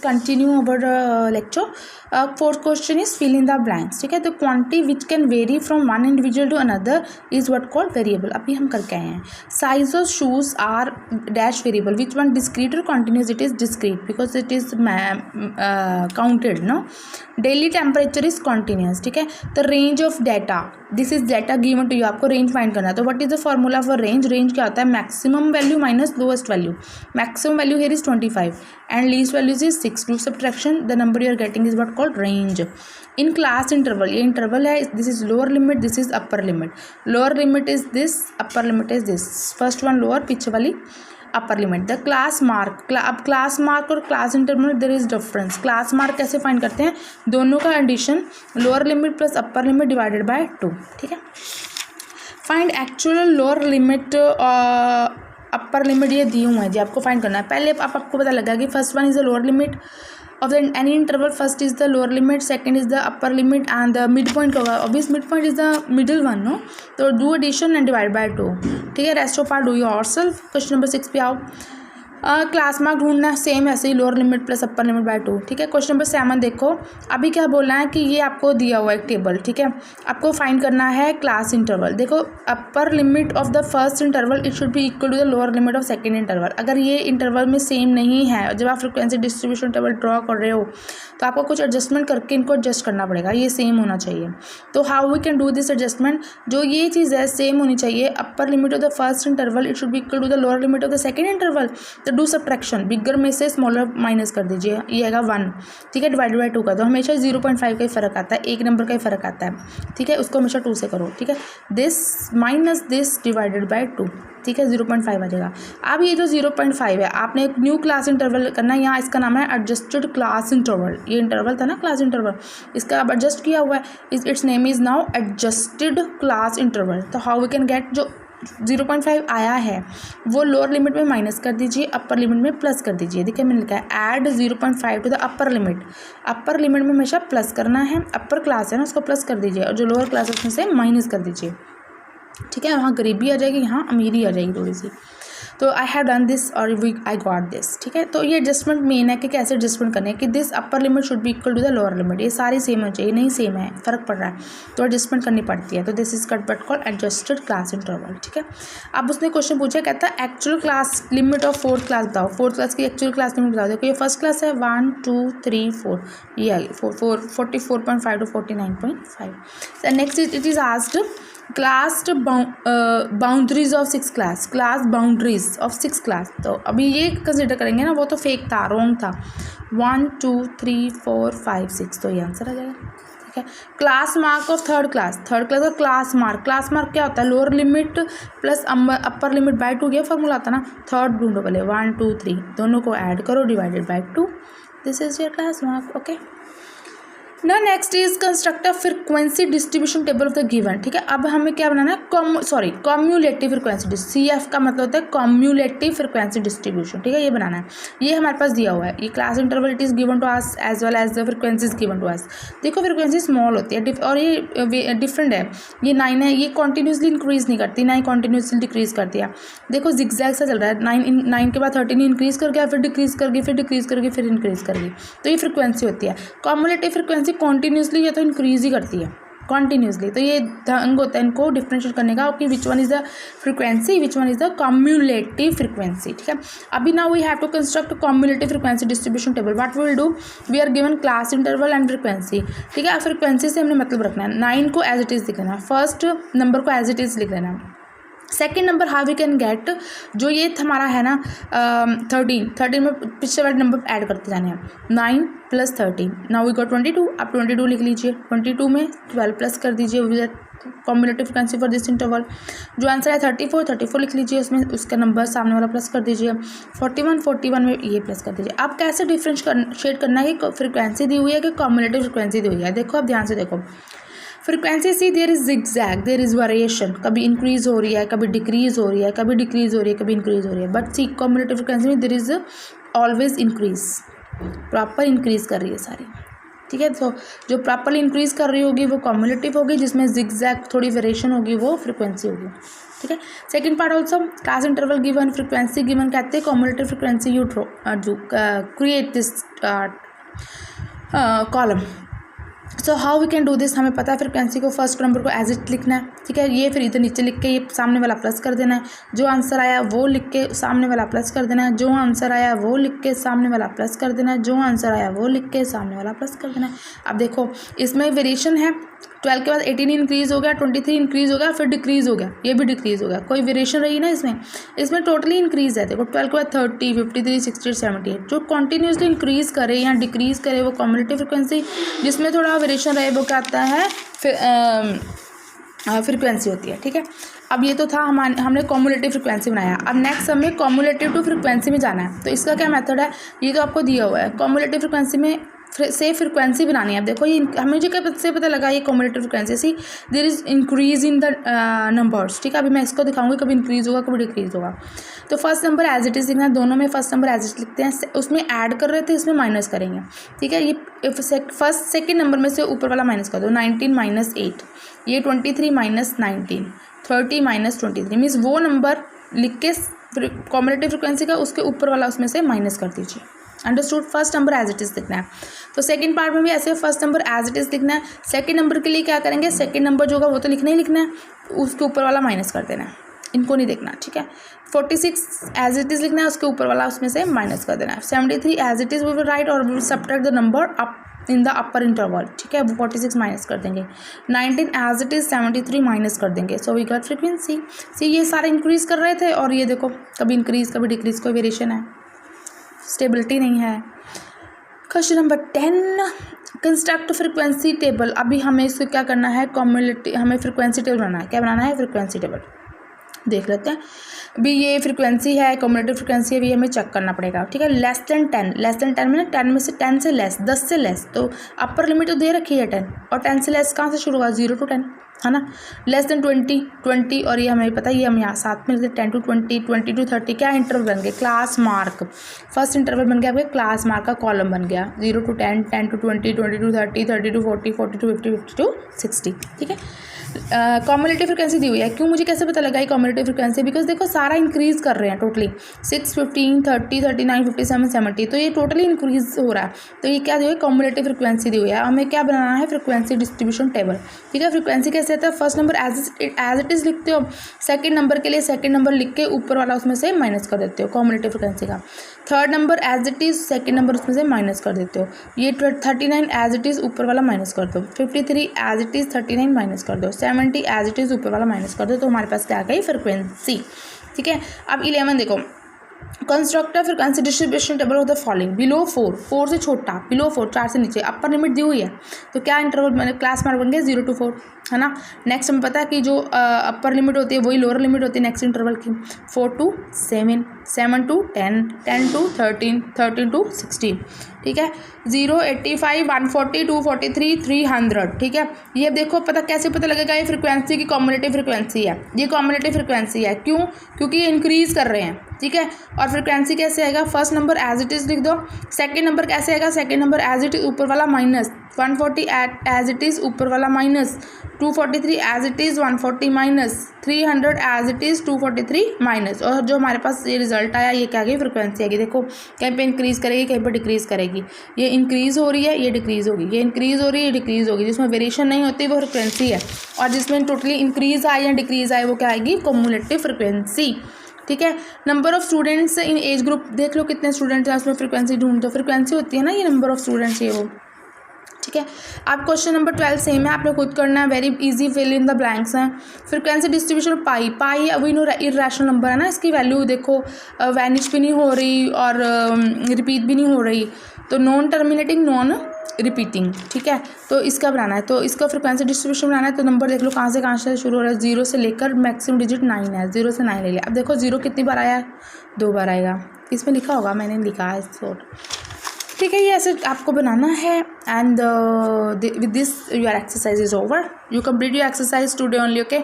Continue our lecture. Fourth question is fill in the blanks. ठीक है, the quantity which can vary from one individual to another is what called variable. अभी हम करके आए हैं. Size of shoes are dash variable. Which one discrete or continuous? It is discrete because it is counted. No. Daily temperature is continuous. ठीक है. The range of data. This is data given to you. आपको range find करना है. तो what is the formula for range? Range क्या होता है? Maximum value minus lowest value. Maximum value here is 25 and least value is 6. Do subtraction. The number you are getting is what called range. In class interval, ये interval है. This is lower limit, this is upper limit. Lower limit is this, upper limit is this. First one lower, पीछे वाली upper limit. The class mark. अब class mark और class interval there is difference. Class mark कैसे find करते हैं? दोनों का addition lower limit plus upper limit divided by 2. ठीक है. Find actual lower limit upper limit ये दी हुआ है जी, आपको फाइंड करना है. पहले आपको पता लगा कि first one is the lower limit of the any interval. First is the lower limit, second is the upper limit and the mid point होगा. Obvious mid point is the middle one. No, तो do addition and divide by 2. ठीक है. Rest of part do yourself. Question number 6 पे आओ. Class mark ढूंढना same ऐसे ही, lower limit plus upper limit by 2. ठीक है. क्वेश्चन नंबर 7 देखो. अभी क्या बोलना है कि ये आपको दिया हुआ एक टेबल. ठीक है. आपको फाइंड करना है क्लास इंटरवल. देखो upper limit of the first interval it should be equal to the lower limit of second interval. अगर ये इंटरवल में सेम नहीं है, जब आप फ्रिक्वेंसी डिस्ट्रीब्यूशन टेबल ड्रॉ कर रहे हो तो आपको कुछ एडजस्टमेंट करके इनको एडजस्ट करना पड़ेगा. ये सेम होना चाहिए. तो how we can do this adjustment? जो ये चीज़ है सेम होनी चाहिए. Upper limit of the first interval it should be equal to the lower limit of the second interval. तो डू सब्ट्रैक्शन. बिगर में से स्मॉलर माइनस कर दीजिए. ये आएगा 1. ठीक है. डिवाइडेड बाय 2 का तो हमेशा 0.5 का ही फर्क आता है, एक नंबर का ही फर्क आता है. ठीक है. उसको हमेशा 2 से करो. ठीक है. This minus this divided by 2. ठीक है. 0.5 आ जाएगा. अब ये जो 0.5 है आपने एक न्यू क्लास इंटरवल करना है. यहाँ इसका नाम है एडजस्टेड क्लास इंटरवल. ये इंटरवल था ना क्लास इंटरवल, इसका अब एडजस्ट किया हुआ है. It's name is now adjusted class interval. तो हाउ वी कैन गेट जो 0.5 आया है वो लोअर लिमिट में माइनस कर दीजिए, अपर लिमिट में प्लस कर दीजिए. देखिए मैंने लिखा है add 0.5 to the upper limit. Upper limit में हमेशा प्लस करना है. अपर क्लास है ना, उसको प्लस कर दीजिए और जो लोअर क्लास है उसमें से माइनस कर दीजिए. ठीक है. वहाँ गरीबी आ जाएगी, यहाँ अमीरी आ जाएगी थोड़ी सी. तो आई हैव डन दिस और आई गॉट दिस. ठीक है. तो ये एडजस्टमेंट मेन है कि कैसे एडजस्टमेंट करने है कि this upper limit should be equal to the lower limit. ये सारी सेम होनी चाहिए, नहीं सेम है, फर्क पड़ रहा है तो एडजस्टमेंट करनी पड़ती है. तो this is cut but called adjusted class interval. ठीक है. अब उसने क्वेश्चन पूछा, कहता है actual class limit of fourth class बताओ. फोर्थ क्लास की एक्चुअल क्लास लिमिट बताओ. देखो ये फर्स्ट क्लास है 1 2 3 4, ये आ गई 44.5 to 49.5. Next it is asked class boundaries of 6 class. Class boundaries of 6 class. तो अभी ये कंसिडर करेंगे ना, वो तो फेक था, रॉन्ग था. 1 2 3 4 5 6 तो ये आंसर आ जाएगा. ठीक है. Class mark of third class. Third class का क्लास मार्क. क्लास मार्क क्या होता है? Lower limit plus upper limit by 2. ये फॉर्मूला आता है ना. थर्ड ढूंढो पहले. 1 2 3 दोनों को ऐड करो divided by 2. This is your class mark. Okay. ना next is construct a frequency distribution table of the given. ठीक है. अब हमें क्या बनाना है? Cumulative frequency. CF का मतलब होता है कॉम्युलेटिव फ्रिक्वेंसी डिस्ट्रीब्यूशन. ठीक है. ये बनाना है. ये हमारे पास दिया हुआ है. ये class interval it is given to us as well as the frequency is given to us. देखो फ्रिक्वेंसी स्मॉल होती है और ये डिफरेंट है. ये 9 है, ये कॉन्टीन्यूसली इंक्रीज नहीं करती, ना ही कॉन्टीन्यूसली डिक्रीज करती है. देखो जिगजैग सा चल रहा है. 9 के बाद 13 इंक्रीज कर गया, फिर डिक्रीज कर गई, फिर डिक्रीज कर गई, फिर इंक्रीज कर गई. तो ये फ्रिक्वेंसी होती है. कॉम्युलेटिव फ्रिक्वेंसी कॉन्टीन्यूसली या तो इंक्रीज ही करती है कॉन्टीन्यूसली. तो ये ढंग होता है इनको डिफरेंशिएट करने का कि which one is the frequency, which one is the cumulative frequency. ठीक है. अभी now we have to construct cumulative frequency distribution table. What we will do? We are given class interval and frequency. ठीक है. Frequency से हमने मतलब रखना है. 9 को एज इट इज लिख लेना. फर्स्ट नंबर को एज इट इज लिख लेना. Second number how we can get, जो ये हमारा है ना 13 में पिछले वाले नंबर ऐड करते जाने हैं. 9 + 13 नाउ वी गॉट 22. आप 22 लिख लीजिए. 22 में 12 प्लस कर दीजिए. Cumulative frequency for this interval. जो आंसर है 34 लिख लीजिए. उसमें उसका नंबर सामने वाला प्लस कर दीजिए. 41 में ये प्लस कर दीजिए. आप कैसे डिफ्रेंशिएट करना है कि फ्रिक्वेंसी दी हुई है कि कॉम्युलेटिव फ्रिक्वेंसी दी हुई है. देखो आप ध्यान से देखो. Frequency see there is zigzag, there is variation. कभी इंक्रीज हो रही है, कभी डिक्रीज हो रही है, कभी डिक्रीज हो रही है, कभी इंक्रीज हो रही है. बट सी कॉम्युलेटिव फ्रिक्वेंसी में there is always increase. Proper increase कर रही है सारी. ठीक है। तो जो प्रॉपरली इंक्रीज कर रही होगी वो कम्युलेटिव होगी, जिसमें जिगजैग थोड़ी वेरिएशन होगी वो फ्रिक्वेंसी होगी, ठीक है। Second part also class interval given, frequency given, कहते हैं cumulative frequency you draw create this column. So how we can do this, हमें पता है फ्रिक्वेंसी को फर्स्ट नंबर को एज इट लिखना है, ठीक है। ये फिर इधर नीचे लिख के ये सामने वाला प्लस कर देना है, जो आंसर आया वो लिख के सामने वाला प्लस कर देना है, जो आंसर आया वो लिख के सामने वाला प्लस कर देना है, जो आंसर आया वो लिख के सामने वाला प्लस कर देना है। अब देखो इसमें वेरिएशन है, 12 के बाद 18 इंक्रीज़ हो गया, 23 इंक्रीज़ हो गया, फिर डिक्रीज़ हो गया, ये भी डिक्रीज़ हो गया, कोई वेरिएशन रही ना इसमें टोटली इंक्रीज़ है। देखो 12 के बाद 30, 53, 60, 78, जो कॉन्टीन्यूसली इंक्रीज़ करे या डिक्रीज़ करे वो कम्युलेटिव फ्रिक्वेंसी, जिसमें थोड़ा वेरिएशन रहे वो क्या आता है फ्रिक्वेंसी होती है, ठीक है। अब ये तो था हमने कॉम्युलेटिव फ्रिक्वेंसी बनाया। अब नेक्स्ट हमें कॉम्युलेटिव टू फ्रिक्वेंसी में जाना है। तो इसका क्या मेथड है, ये तो आपको दिया हुआ है। कॉम्युलेटिव फ्रिक्वेंसी में से फ्रिक्वेंसी बनानी है। अब देखो ये हमें जो कैसे पता लगा ये cumulative frequency see there is increase in the numbers, ठीक है। अभी मैं इसको दिखाऊंगी, कभी इंक्रीज होगा कभी डिक्रीज होगा। तो first number as it is लिखना है, दोनों में फर्स्ट नंबर एज इट लिखते हैं, उसमें ऐड कर रहे थे इसमें माइनस करेंगे, ठीक है। ये फर्स्ट सेकेंड नंबर में से ऊपर वाला माइनस कर दो, 19 माइनस 8, ये 23 माइनस 19, 30 माइनस 23, मीन्स वो नंबर लिख के कॉम्युलेटिव फ्रिक्वेंसी का उसके ऊपर वाला उसमें से माइनस कर दीजिए। Understood. First number as it is लिखना है। तो सेकंड पार्ट में भी ऐसे first number as it is लिखना है। सेकंड नंबर के लिए क्या करेंगे, सेकंड नंबर जो होगा वो तो लिखना ही लिखना है, उसके ऊपर वाला माइनस कर देना है, इनको नहीं देखना, ठीक है। 46 एज इट इज़ लिखना है, उसके ऊपर वाला उसमें से माइनस कर देना है। 73 as it is we will write और we will subtract the number up in the upper interval, ठीक है। 46 माइनस कर देंगे। 19 एज इट इज़ 73 माइनस कर देंगे। So we got frequency. See ये सारे इंक्रीज़ कर रहे थे और ये देखो कभी इंक्रीज़ कभी डिक्रीज़, कोई वेरिएशन है, स्टेबिलिटी नहीं है। Question number 10, construct frequency table. अभी हमें इसको क्या करना है, हमें फ्रिक्वेंसी टेबल बनाना है। क्या बनाना है, फ्रिक्वेंसी टेबल। देख लेते हैं। अभी ये फ्रिक्वेंसी है, कम्युलेटिव फ्रिक्वेंसी है, भी हमें चेक करना पड़ेगा, ठीक है। लेस देन 10 में 10 में से 10 से लेस, 10 से लेस, तो अपर लिमिट तो दे रखी है 10, और 10 से लेस कहाँ से शुरू होगा, 0 to 10, है ना। लेस देन 20, और ये हमें पता है, ये हम यहाँ साथ में 10 to 20, 20 to 30, क्या इंटरवल बन गए, क्लास मार्क। फर्स्ट इंटरवल बन गया आपके क्लास मार्क का कॉलम बन गया, 0 to 10, 10 to 20, 20 to 30, 30 to 40, 40 to 50, 50 to 60, ठीक है। कॉम्युलेटिव फ्रिक्वेंसी दी हुई है। क्यों, मुझे कैसे पता लगा ये कॉम्युलेटिव फ्रिक्वेंसी, बिकॉज देखो सारा इंक्रीज कर रहे हैं टोटली, 6, 15, 30, 39, 57, 70, तो ये टोटली इंक्रीज हो रहा है। तो ये क्या दी हुई है, कॉम्युलेटिव फ्रिक्वेंसी दी हुई है। हमें क्या बनाना है, फ्रिक्वेंसी डिस्ट्रीब्यूशन टेबल, ठीक है। फ्रिक्वेंसी कैसे आता है, first number as it is लिखते हो, सेकंड नंबर के लिए सेकंड नंबर लिख के ऊपर वाला उसमें से माइनस कर देते हो कॉम्युलेटिव फ्रिक्वेंसी का। Third number as it is, second number उसमें से माइनस कर देते हो। ये 39 एज इट इज़ ऊपर वाला माइनस कर दो, 53 एज इट इज़ 39 माइनस कर दो, 70 एज इट इज़ ऊपर वाला माइनस कर दो, तो हमारे पास क्या आ गई, फ्रिक्वेंसी, ठीक है। अब 11 देखो, construct frequency distribution table of the following below 4 से छोटा, बिलो 4 4 से नीचे, अपर लिमिट दी हुई है, तो क्या इंटरवल मैंने क्लास मार्क बन गया 0 to 4, है ना। नेक्स्ट हमें पता है कि जो अपर लिमिट होती है वही लोअर लिमिट होती है नेक्स्ट इंटरवल की, 4 to 7, 7 to 10, 10 to 13, 13 to 16, ठीक है। 0, 85, 140, 243, 300, ठीक है। ये देखो पता कैसे पता लगेगा, ये फ्रिक्वेंसी की कॉम्युलेटिव फ्रिक्वेंसी है, ये कॉम्युलेटिव फ्रिक्वेंसी है। क्यों, क्योंकि ये इंक्रीज कर रहे हैं, ठीक है। और फ्रिक्वेंसी कैसे आएगा, first number as it is लिख दो, सेकंड नंबर कैसे आएगा, second number as it is ऊपर वाला माइनस, 140 एज इट इज़ ऊपर वाला minus, 243 as it is 140 minus, 300 as it is 243 minus, और जो हमारे पास ये रिजल्ट आया ये क्या गई, फ्रिक्वेंसी आएगी। देखो कहीं पे इंक्रीज करेगी कहीं पे डिक्रीज करेगी, ये इंक्रीज हो रही है ये डिक्रीज होगी, ये इंक्रीज हो रही है ये डिक्रीज होगी, जिसमें वेरिएशन नहीं होती वो फ्रिक्वेंसी है, और जिसमें टोटली इंक्रीज आए या डिक्रीज आए वो क्या आएगी, कम्युलेटिव फ्रिक्वेंसी, ठीक है। Number of students in age group, देख लो कितने स्टूडेंट्स हैं उसमें फ्रिक्वेंसी ढूंढ दो, फ्रिक्वेंसी होती है ना ये नंबर ऑफ स्टूडेंट्स, ये वो, ठीक है। आप क्वेश्चन नंबर 12 सेम है, आपने खुद करना है, very easy, fill in the blanks हैं। फ्रिक्वेंसी डिस्ट्रीब्यूशन पाई अभी नो इरेशनल नंबर है ना, इसकी वैल्यू देखो वैनिश भी नहीं हो रही और रिपीट भी नहीं हो रही, तो नॉन टर्मिनेटिंग नॉन रिपीटिंग, ठीक है। तो इसका बनाना है, तो इसका फ्रिक्वेंसी डिस्ट्रीब्यूशन बनाना है, तो नंबर देख लो कहाँ से शुरू हो रहा है, 0 से लेकर मैक्सिमम डिजिट 9 है, 0 से 9 ले लिया। अब देखो 0 कितनी बार आया है, 2 बार आएगा, इसमें लिखा होगा, मैंने लिखा है ठीक है। ये ऐसे आपको बनाना है, and with this your exercise is over, you complete your exercise today only, okay.